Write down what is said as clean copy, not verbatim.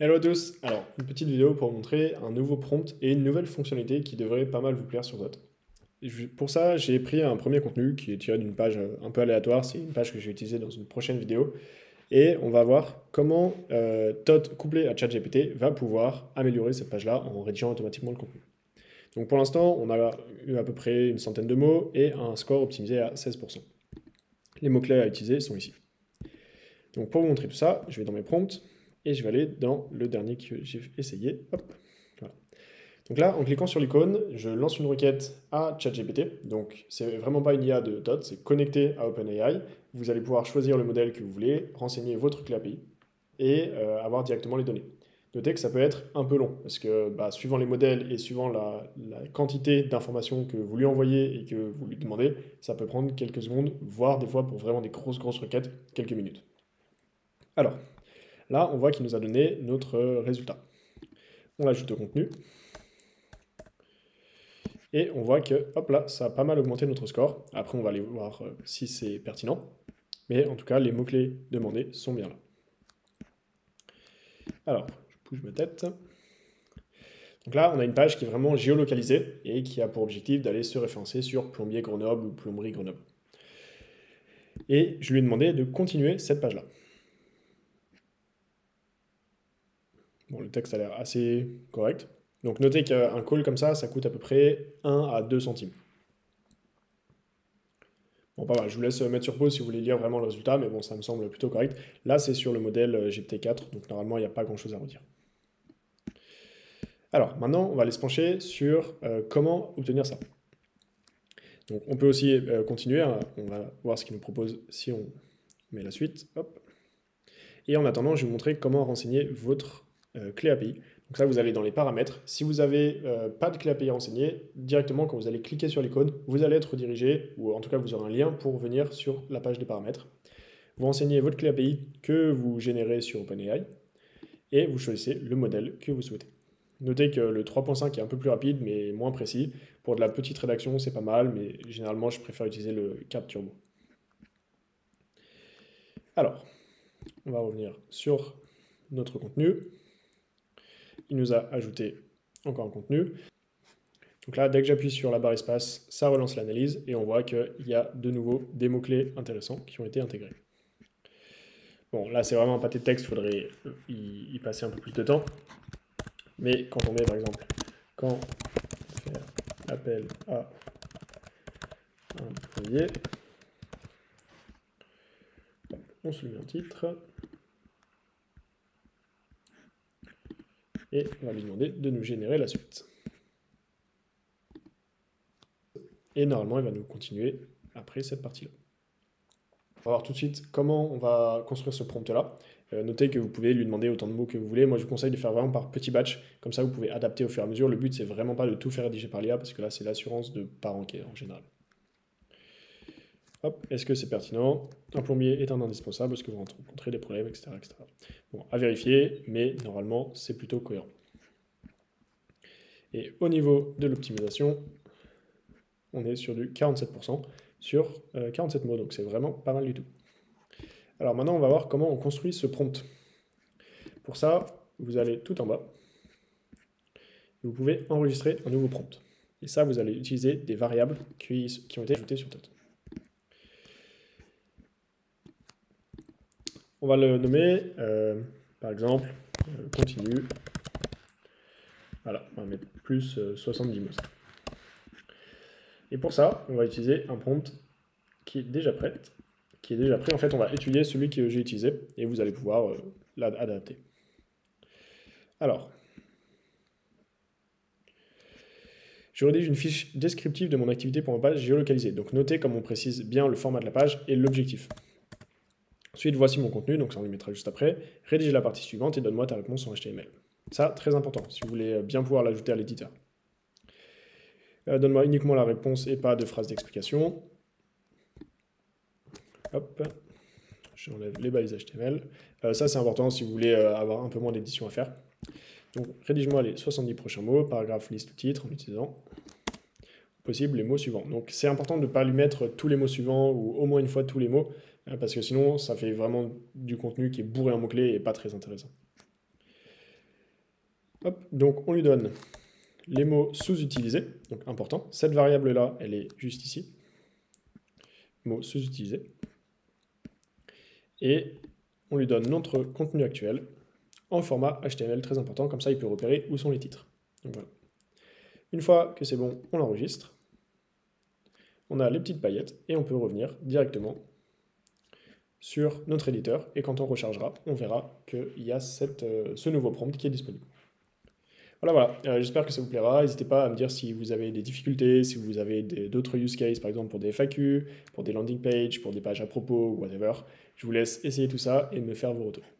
Hello à tous! Alors, une petite vidéo pour vous montrer un nouveau prompt et une nouvelle fonctionnalité qui devrait pas mal vous plaire sur Dot. Pour ça, j'ai pris un premier contenu qui est tiré d'une page un peu aléatoire, c'est une page que je vais utiliser dans une prochaine vidéo, et on va voir comment Dot couplé à ChatGPT va pouvoir améliorer cette page-là en rédigeant automatiquement le contenu. Donc pour l'instant, on a eu à peu près une centaine de mots et un score optimisé à 16%. Les mots-clés à utiliser sont ici. Donc pour vous montrer tout ça, je vais dans mes prompts et je vais aller dans le dernier que j'ai essayé. Hop, voilà. Donc là, en cliquant sur l'icône, je lance une requête à ChatGPT. Donc c'est vraiment pas une IA de Dot, c'est connecté à OpenAI. Vous allez pouvoir choisir le modèle que vous voulez, renseigner votre clé API et avoir directement les données. Notez que ça peut être un peu long, parce que suivant les modèles et suivant la quantité d'informations que vous lui envoyez et que vous lui demandez, ça peut prendre quelques secondes, voire des fois pour vraiment des grosses requêtes, quelques minutes. Alors, là, on voit qu'il nous a donné notre résultat. On l'ajoute au contenu. Et on voit que, hop là, ça a pas mal augmenté notre score. Après, on va aller voir si c'est pertinent. Mais en tout cas, les mots-clés demandés sont bien là. Alors, je bouge ma tête. Donc là, on a une page qui est vraiment géolocalisée et qui a pour objectif d'aller se référencer sur Plombier Grenoble ou Plomberie Grenoble. Et je lui ai demandé de continuer cette page-là. Bon, le texte a l'air assez correct. Donc notez qu'un call comme ça coûte à peu près 1 à 2 centimes. Bon, pas mal, je vous laisse mettre sur pause si vous voulez lire vraiment le résultat, mais bon, ça me semble plutôt correct. Là, c'est sur le modèle GPT-4, donc normalement, il n'y a pas grand-chose à redire. Alors, maintenant, on va aller se pencher sur comment obtenir ça. Donc, on peut aussi continuer, hein. On va voir ce qu'il nous propose si on met la suite. Hop. Et en attendant, je vais vous montrer comment renseigner votre clé API. Donc ça, vous allez dans les paramètres. Si vous n'avez pas de clé API renseignée, directement, quand vous allez cliquer sur l'icône, vous allez être redirigé, ou en tout cas, vous aurez un lien pour venir sur la page des paramètres. Vous renseignez votre clé API que vous générez sur OpenAI, et vous choisissez le modèle que vous souhaitez. Notez que le 3.5 est un peu plus rapide, mais moins précis. Pour de la petite rédaction, c'est pas mal, mais généralement, je préfère utiliser le 4 Turbo. Alors, on va revenir sur notre contenu. Il nous a ajouté encore un contenu. Donc là, dès que j'appuie sur la barre espace, ça relance l'analyse et on voit qu'il y a de nouveau des mots-clés intéressants qui ont été intégrés. Bon, là, c'est vraiment un pâté de texte, il faudrait y passer un peu plus de temps. Mais quand on met, par exemple, quand faire appel à un plombier, on se le met en titre. Et on va lui demander de nous générer la suite. Et normalement, il va nous continuer après cette partie-là. On va voir tout de suite comment on va construire ce prompt-là. Notez que vous pouvez lui demander autant de mots que vous voulez. Moi, je vous conseille de faire vraiment par petits batch. Comme ça, vous pouvez adapter au fur et à mesure. Le but, c'est vraiment pas de tout faire rédiger par l'IA, parce que là, c'est l'assurance de ne pas ranquer en général. Hop, est-ce que c'est pertinent? Un plombier est un indispensable, est-ce que vous rencontrez des problèmes, etc., etc. Bon, à vérifier, mais normalement, c'est plutôt cohérent. Et au niveau de l'optimisation, on est sur du 47% sur 47 mots, donc c'est vraiment pas mal du tout. Alors maintenant, on va voir comment on construit ce prompt. Pour ça, vous allez tout en bas, et vous pouvez enregistrer un nouveau prompt. Et ça, vous allez utiliser des variables qui ont été ajoutées sur Dot. On va le nommer, par exemple, continue. Voilà, on va mettre plus 70 mots. Et pour ça, on va utiliser un prompt qui est déjà prêt. En fait, on va étudier celui que j'ai utilisé et vous allez pouvoir l'adapter. Alors, je rédige une fiche descriptive de mon activité pour ma page géolocalisée. Donc notez comme on précise bien le format de la page et l'objectif. Ensuite, voici mon contenu, donc ça on le mettra juste après. Rédige la partie suivante et donne-moi ta réponse en HTML. Ça, très important, si vous voulez bien pouvoir l'ajouter à l'éditeur. Donne-moi uniquement la réponse et pas de phrase d'explication. Hop, j'enlève les balises HTML. Ça, c'est important si vous voulez avoir un peu moins d'édition à faire. Donc, rédige-moi les 70 prochains mots, paragraphe, liste ou titre, en utilisant possible les mots suivants. Donc, c'est important de ne pas lui mettre tous les mots suivants ou au moins une fois tous les mots, parce que sinon, ça fait vraiment du contenu qui est bourré en mots-clés et pas très intéressant. Hop, donc on lui donne les mots sous-utilisés, donc important. Cette variable-là, elle est juste ici. Mots sous-utilisés. Et on lui donne notre contenu actuel en format HTML, très important, comme ça il peut repérer où sont les titres. Donc voilà. Une fois que c'est bon, on l'enregistre. On a les petites paillettes et on peut revenir directement sur notre éditeur. Et quand on rechargera, on verra qu'il y a ce nouveau prompt qui est disponible. Voilà, j'espère que ça vous plaira. N'hésitez pas à me dire si vous avez des difficultés, si vous avez d'autres use cases, par exemple pour des FAQ, pour des landing pages, pour des pages à propos, whatever. Je vous laisse essayer tout ça et me faire vos retours.